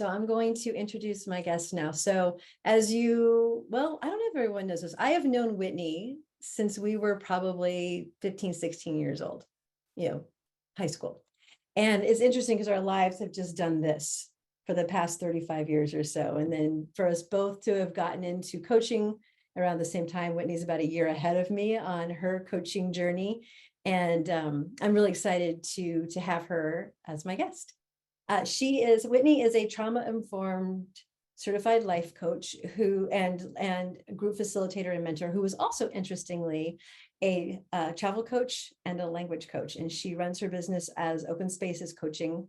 So I'm going to introduce my guest now. So as you, well, I don't know if everyone knows this. I have known Whitney since we were probably 15, 16 years old, high school. And it's interesting because our lives have just done this for the past 35 years or so. And then for us both to have gotten into coaching around the same time. Whitney's about a year ahead of me on her coaching journey. And I'm really excited to have her as my guest. Whitney is a trauma-informed certified life coach and group facilitator and mentor who is also interestingly a travel coach and a language coach. And she runs her business as Open Spaces Coaching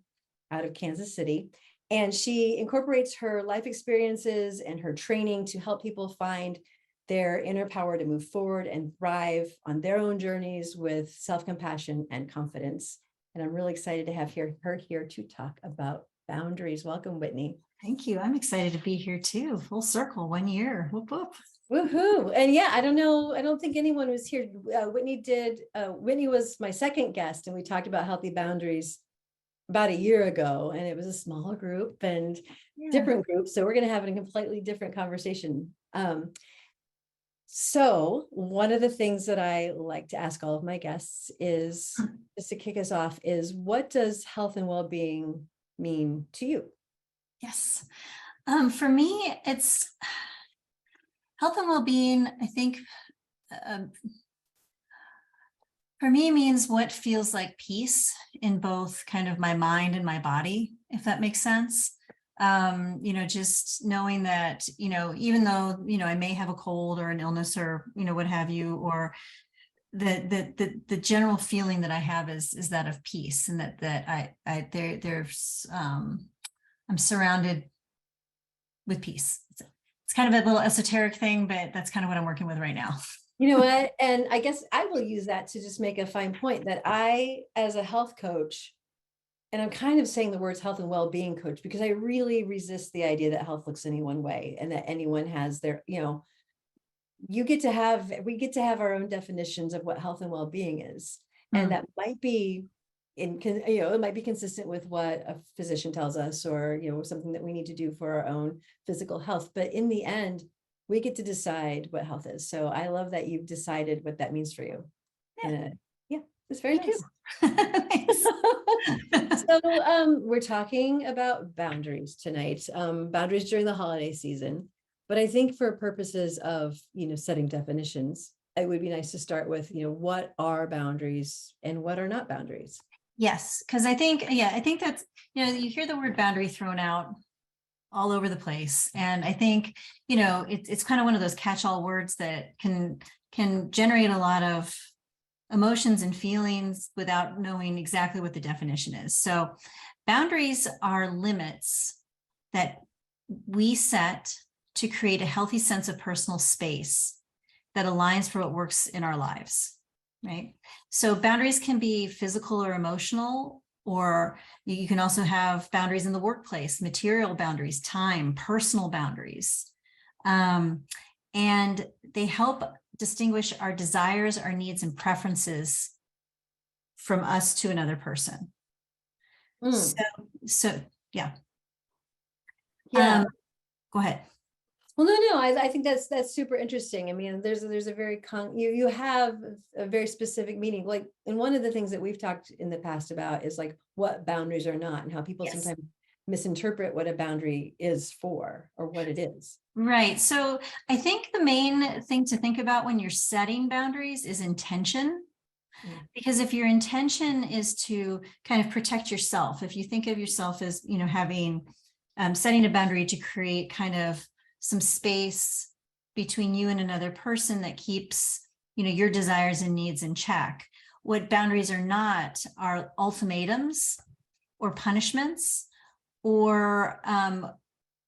out of Kansas City. And she incorporates her life experiences and her training to help people find their inner power to move forward and thrive on their own journeys with self-compassion and confidence. And I'm really excited to have her here to talk about boundaries. Welcome, Whitney. Thank you. I'm excited to be here too. Full circle, 1 year. Whoop, whoop. Woohoo. And yeah, I don't think anyone was here. Whitney was my second guest, and we talked about healthy boundaries about a year ago, and it was a small group and different groups. So we're going to have a completely different conversation. So one of the things that I like to ask all of my guests is, just to kick us off, is what does health and well-being mean to you? Yes. For me, it's health and well-being, I think, for me means what feels like peace in both kind of my mind and my body, if that makes sense. Just knowing that, even though, I may have a cold or an illness or, what have you, or the general feeling that I have is that of peace, and that I'm surrounded with peace. It's kind of a little esoteric thing, but that's kind of what I'm working with right now. You know what? And I guess I will use that to just make a fine point that I, as a health coach, and I'm kind of saying the words health and well-being coach, because I really resist the idea that health looks any one way and that anyone has their, we get to have our own definitions of what health and well-being is. And that might be it might be consistent with what a physician tells us, or, something that we need to do for our own physical health. But in the end, we get to decide what health is. So I love that you've decided what that means for you. Yeah, it's very nice. So we're talking about boundaries tonight, boundaries during the holiday season. But I think for purposes of, setting definitions, it would be nice to start with, what are boundaries and what are not boundaries? Yes, because I think that's, you hear the word boundary thrown out all over the place. And I think, it's kind of one of those catch-all words that can generate a lot of emotions and feelings without knowing exactly what the definition is. So boundaries are limits that we set to create a healthy sense of personal space that aligns for what works in our lives, right? So boundaries can be physical or emotional, or you can also have boundaries in the workplace, material boundaries, time, personal boundaries. And they help distinguish our desires, our needs, and preferences from us to another person. So yeah. Go ahead. Well, no, I think that's super interesting. I mean, there's a very you have a very specific meaning. Like, and one of the things that we've talked in the past about is like what boundaries are not, and how people sometimes misinterpret what a boundary is for, or what it is. Right. So I think the main thing to think about when you're setting boundaries is intention. Because if your intention is to kind of protect yourself, if you think of yourself as, having, setting a boundary to create kind of some space between you and another person that keeps, your desires and needs in check. What boundaries are not are ultimatums or punishments, or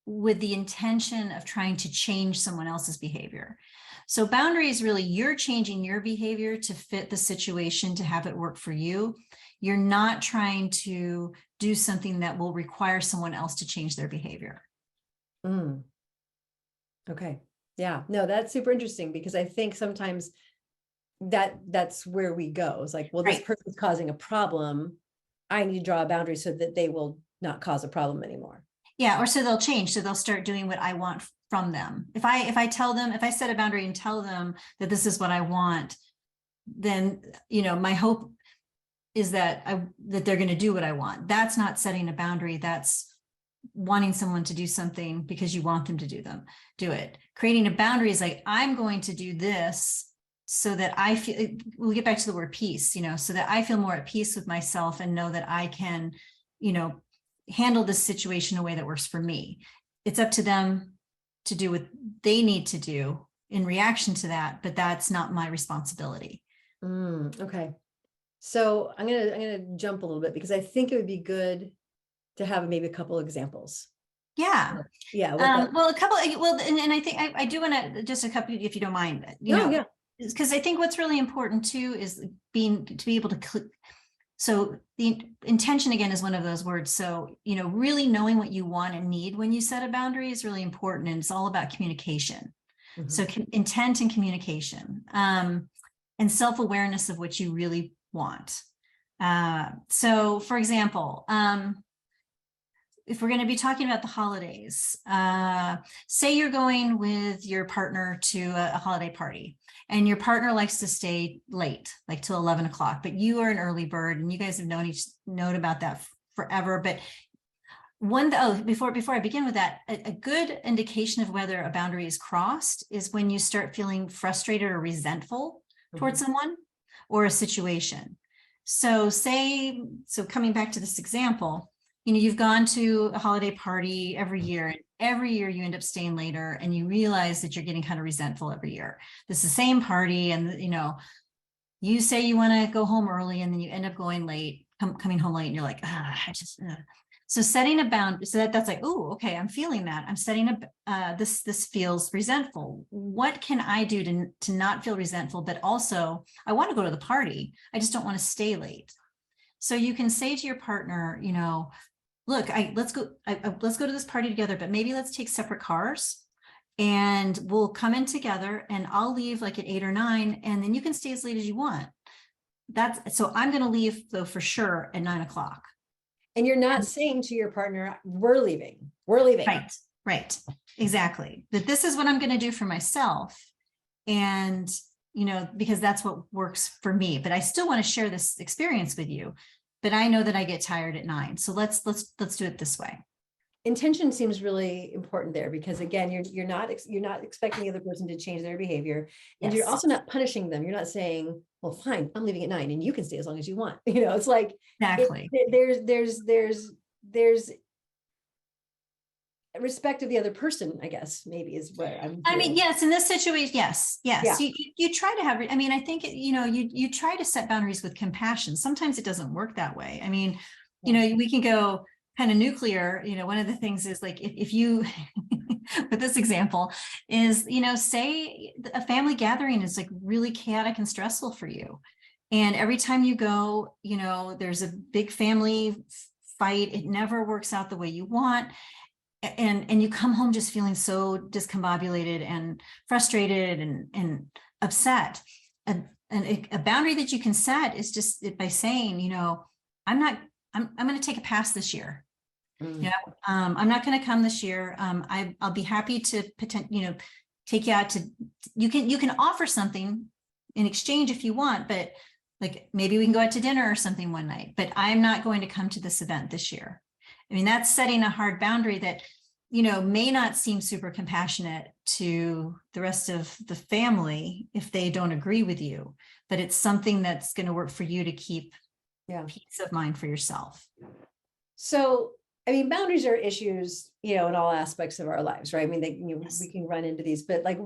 with the intention of trying to change someone else's behavior. So boundaries, really, you're changing your behavior to fit the situation, to have it work for you. You're not trying to do something that will require someone else to change their behavior. Okay. Yeah, no, that's super interesting, because I think sometimes that's where we go. It's like, well, this person's causing a problem. I need to draw a boundary so that they will not cause a problem anymore. Yeah, or so they'll change. So they'll start doing what I want from them. If I tell them, if I set a boundary and tell them that this is what I want, then, my hope is that they're going to do what I want. That's not setting a boundary. That's wanting someone to do something because you want them to do it. Creating a boundary is like, I'm going to do this so that I feel, we'll get back to the word peace, so that I feel more at peace with myself and know that I can, handle this situation in a way that works for me. It's up to them to do what they need to do in reaction to that, but that's not my responsibility. Okay. So I'm gonna jump a little bit because I think it would be good to have maybe a couple examples. Yeah. Yeah. Well, a couple, and I think I do want to just a couple, if you don't mind, Yeah. because I think what's really important too is to be able to so the intention again is one of those words. So, really knowing what you want and need when you set a boundary is really important. And it's all about communication. Mhm. So intent and communication, and self-awareness of what you really want. So for example, if we're going to be talking about the holidays, say you're going with your partner to a holiday party and your partner likes to stay late, like till 11 o'clock, but you are an early bird and you guys have known about that forever. But before I begin with that, a good indication of whether a boundary is crossed is when you start feeling frustrated or resentful towards someone or a situation. So coming back to this example, you've gone to a holiday party every year, and every year you end up staying later and you realize that you're getting kind of resentful every year. This is the same party, and you say you want to go home early and then you end up going late, coming home late, and you're like, So setting a boundary, so that's like, oh, okay, I'm feeling that. I'm setting this feels resentful. What can I do to not feel resentful, but also I want to go to the party. I just don't want to stay late. So you can say to your partner, look, let's go to this party together, but maybe let's take separate cars and we'll come in together and I'll leave like at 8 or 9 and then you can stay as late as you want. So I'm going to leave though for sure at 9 o'clock. And you're not saying to your partner, we're leaving. Right. Exactly. That this is what I'm going to do for myself. And, because that's what works for me, but I still want to share this experience with you, but I know that I get tired at 9. So let's do it this way. Intention seems really important there because again, you're not expecting the other person to change their behavior, and you're also not punishing them. You're not saying, well, fine, I'm leaving at 9 and you can stay as long as you want. It's like, exactly. There's respect of the other person, I guess, maybe is what I mean, yes, in this situation, yes. Yeah. You try to have, I think, you try to set boundaries with compassion. Sometimes it doesn't work that way. I mean, we can go kind of nuclear. One of the things is like, if you, with this example is, say a family gathering is like really chaotic and stressful for you. And every time you go, there's a big family fight. It never works out the way you want. And you come home just feeling so discombobulated and frustrated and upset. And a boundary that you can set is just by saying, I'm going to take a pass this year. I'm not going to come this year. I'll be happy to take you out to, you can offer something in exchange if you want, but like maybe we can go out to dinner or something one night, but I'm not going to come to this event this year. I mean, that's setting a hard boundary that, may not seem super compassionate to the rest of the family if they don't agree with you, but it's something that's going to work for you to keep peace of mind for yourself. So, boundaries are issues, in all aspects of our lives, right? I mean, Yes. we can run into these, but like,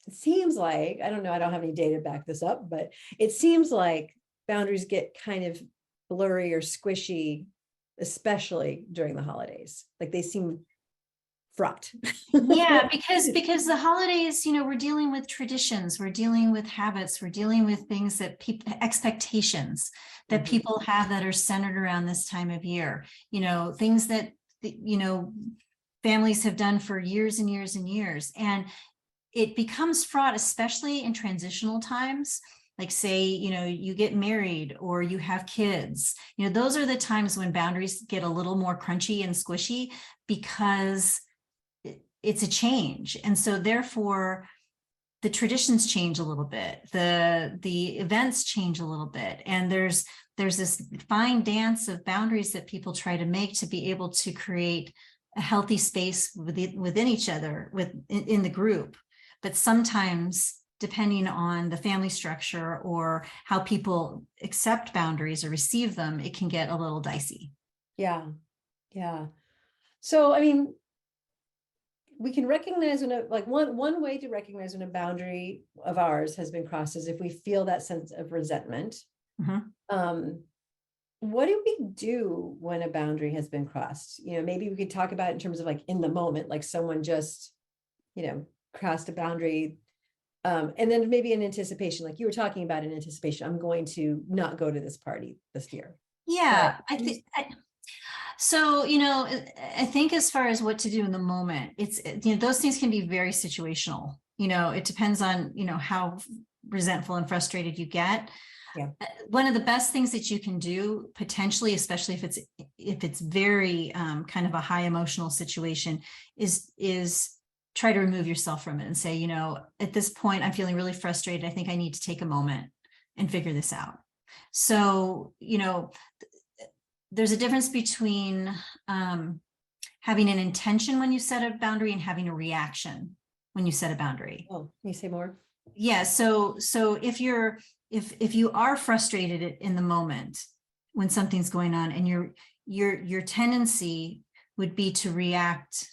it seems like, I don't know, I don't have any data to back this up, but it seems like boundaries get kind of blurry or squishy, especially during the holidays. Like they seem fraught. Yeah, because the holidays, we're dealing with traditions, we're dealing with habits, we're dealing with things that expectations that people have that are centered around this time of year, things that, families have done for years and years and years. And it becomes fraught, especially in transitional times, like say, you get married or you have kids, those are the times when boundaries get a little more crunchy and squishy because it's a change. And so therefore the traditions change a little bit, the events change a little bit. And there's this fine dance of boundaries that people try to make to be able to create a healthy space within each other, in the group. But sometimes, depending on the family structure or how people accept boundaries or receive them, it can get a little dicey. Yeah. Yeah. So, I mean, we can recognize when one way to recognize when a boundary of ours has been crossed is if we feel that sense of resentment. Mm-hmm. What do we do when a boundary has been crossed? Maybe we could talk about it in terms of like in the moment, like someone just, crossed a boundary. And then maybe in anticipation, like you were talking about in anticipation, I'm going to not go to this party this year. Yeah, I think so. I think as far as what to do in the moment, it's, those things can be very situational. It depends on, how resentful and frustrated you get. Yeah. One of the best things that you can do potentially, especially if it's very kind of a high emotional situation, is try to remove yourself from it and say, at this point, I'm feeling really frustrated. I think I need to take a moment and figure this out. So, there's a difference between having an intention when you set a boundary and having a reaction when you set a boundary. Oh, can you say more? Yeah. So if you are frustrated in the moment when something's going on, and your tendency would be to react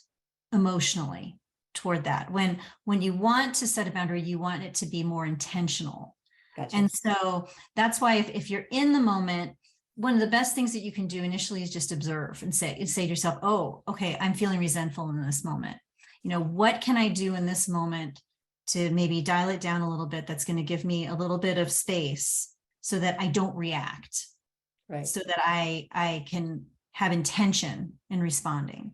emotionally toward that. When you want to set a boundary, you want it to be more intentional. Gotcha. And so that's why if you're in the moment, one of the best things that you can do initially is just observe and say to yourself, oh, okay, I'm feeling resentful in this moment. What can I do in this moment to maybe dial it down a little bit? That's going to give me a little bit of space so that I don't react. Right. So that I can have intention in responding.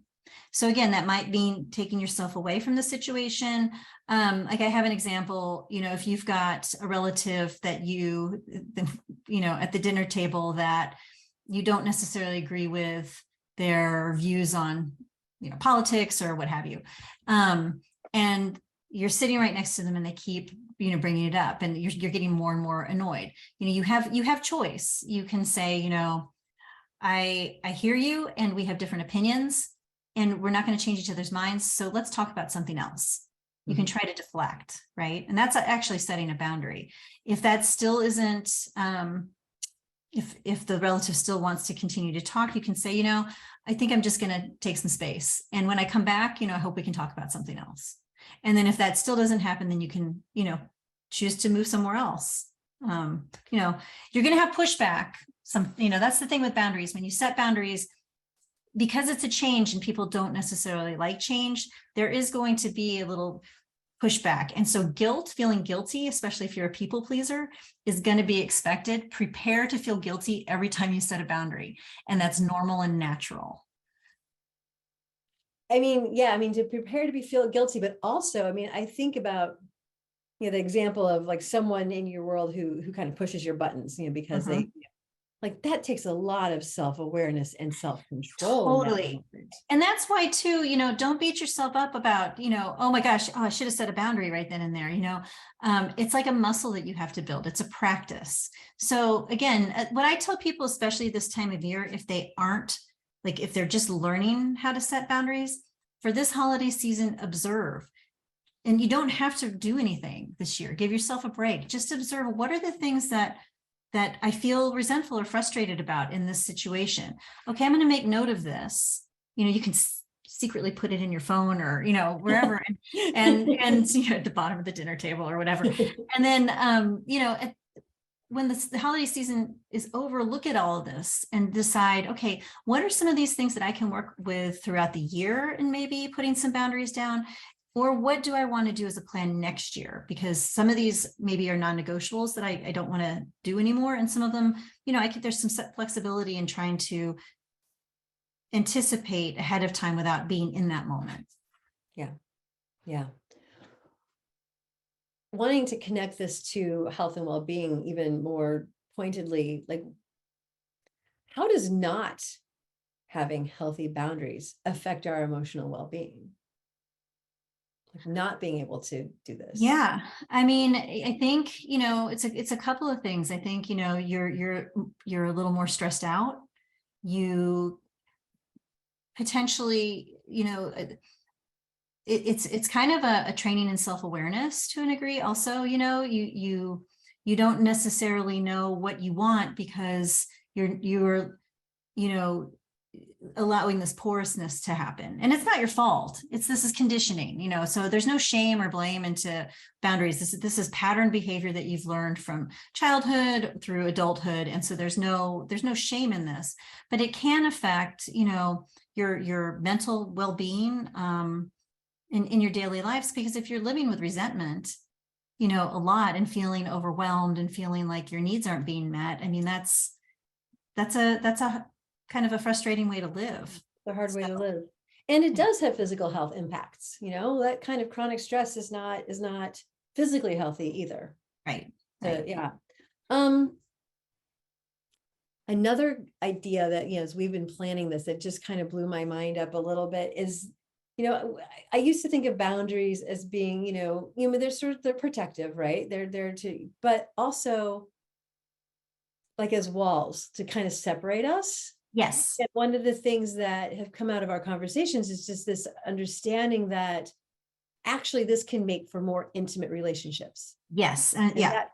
So again, that might mean taking yourself away from the situation. Like I have an example, if you've got a relative that at the dinner table that you don't necessarily agree with their views on, politics or what have you. And you're sitting right next to them and they keep, bringing it up, and you're getting more and more annoyed. You have choice. You can say, I hear you and we have different opinions, and we're not going to change each other's minds. So let's talk about something else. You can try to deflect, right? And that's actually setting a boundary. If that still isn't, if the relative still wants to continue to talk, you can say, I think I'm just going to take some space. And when I come back, I hope we can talk about something else. And then if that still doesn't happen, then you can, choose to move somewhere else. You're going to have pushback. That's the thing with boundaries. When you set boundaries, because it's a change and people don't necessarily like change, there is going to be a little pushback. And so feeling guilty, especially if you're a people pleaser, is going to be expected. Prepare to feel guilty every time you set a boundary. And that's normal and natural. To prepare to feel guilty, but also, I think about, the example of like someone in your world who kind of pushes your buttons, because they, like, that takes a lot of self-awareness and self-control. Totally. And that's why too, don't beat yourself up about, oh my gosh, I should have set a boundary right then and there. It's like a muscle that you have to build. It's a practice. So again, what I tell people, especially this time of year, if they're just learning how to set boundaries for this holiday season, observe. And you don't have to do anything this year. Give yourself a break. Just observe, what are the things that I feel resentful or frustrated about in this situation. Okay, I'm going to make note of this. You can secretly put it in your phone or, wherever, and at the bottom of the dinner table or whatever. And then, when the holiday season is over, look at all of this and decide, okay, what are some of these things that I can work with throughout the year, and maybe putting some boundaries down. Or what do I want to do as a plan next year? Because some of these maybe are non-negotiables that I don't want to do anymore. And some of them, there's some flexibility in trying to anticipate ahead of time without being in that moment. Yeah. Yeah. wanting to connect this to health and well-being even more pointedly, like, how does not having healthy boundaries affect our emotional well-being? Like not being able to do this. Yeah, I mean, I think, it's a couple of things. I think, you're a little more stressed out. You potentially, it's kind of a training in self-awareness to a degree. Also, you don't necessarily know what you want because you're allowing this porousness to happen, and it's not your fault. This is conditioning, so there's no shame or blame into boundaries. This is pattern behavior that you've learned from childhood through adulthood, and so there's no shame in this, but it can affect your mental well-being in your daily lives, because if you're living with resentment a lot and feeling overwhelmed and feeling like your needs aren't being met, I mean that's a kind of a frustrating way to live. The hard way to live. And it does have physical health impacts. That kind of chronic stress is not physically healthy either. Right. So, yeah. Another idea that, as we've been planning this, it just kind of blew my mind up a little bit is, I used to think of boundaries as being, they're protective, right? They're there to, but also like as walls to kind of separate us. Yes. And one of the things that have come out of our conversations is just this understanding that actually this can make for more intimate relationships. Yes. Yeah,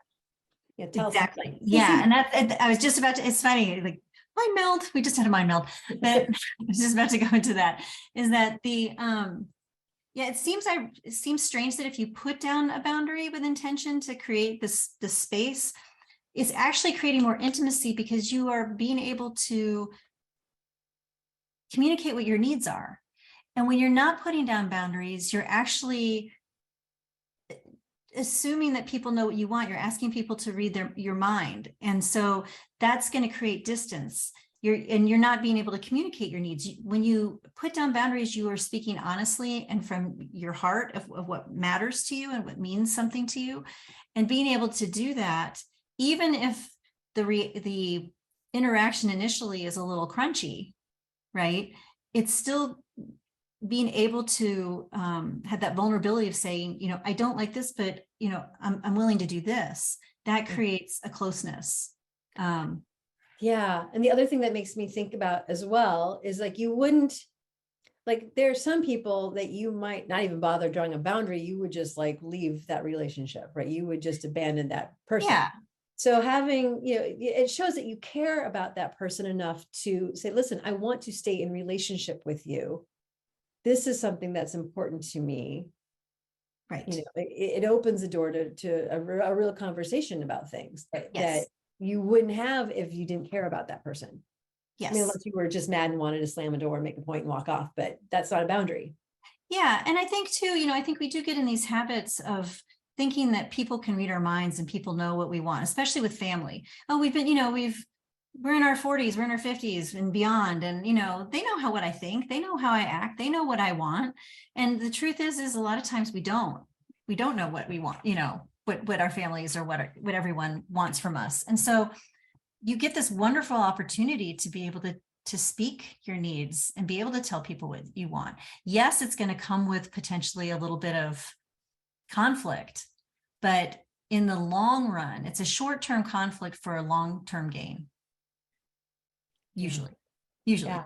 exactly. Yeah. And I was just about to, it's funny, like mind meld. We just had a mind meld, but I was just about to go into that. Is that it seems strange that if you put down a boundary with intention to create this space, it's actually creating more intimacy because you are being able to communicate what your needs are. And when you're not putting down boundaries, you're actually assuming that people know what you want. You're asking people to read your mind. And so that's going to create distance. You're not being able to communicate your needs. When you put down boundaries, you are speaking honestly and from your heart of what matters to you and what means something to you. And being able to do that, even if the interaction initially is a little crunchy, right? It's still being able to have that vulnerability of saying, I don't like this, but I'm willing to do this. That creates a closeness. Yeah. And the other thing that makes me think about as well is like, you wouldn't, like, there are some people that you might not even bother drawing a boundary. You would just like leave that relationship, right? You would just abandon that person. Yeah. So having, it shows that you care about that person enough to say, listen, I want to stay in relationship with you. This is something that's important to me. Right. It opens the door to a real conversation about things that Yes. you wouldn't have if you didn't care about that person. Yes. I mean, unless you were just mad and wanted to slam a door, make a point and walk off, but that's not a boundary. Yeah. And I think too, I think we do get in these habits of thinking that people can read our minds and people know what we want, especially with family. Oh, we're in our 40s, we're in our 50s and beyond. And, they know what I think, they know how I act, they know what I want. And the truth is a lot of times we don't know what we want, what our families or what everyone wants from us. And so you get this wonderful opportunity to be able to speak your needs and be able to tell people what you want. Yes, it's going to come with potentially a little bit of conflict, but in the long run, it's a short-term conflict for a long-term gain. Usually. Yeah.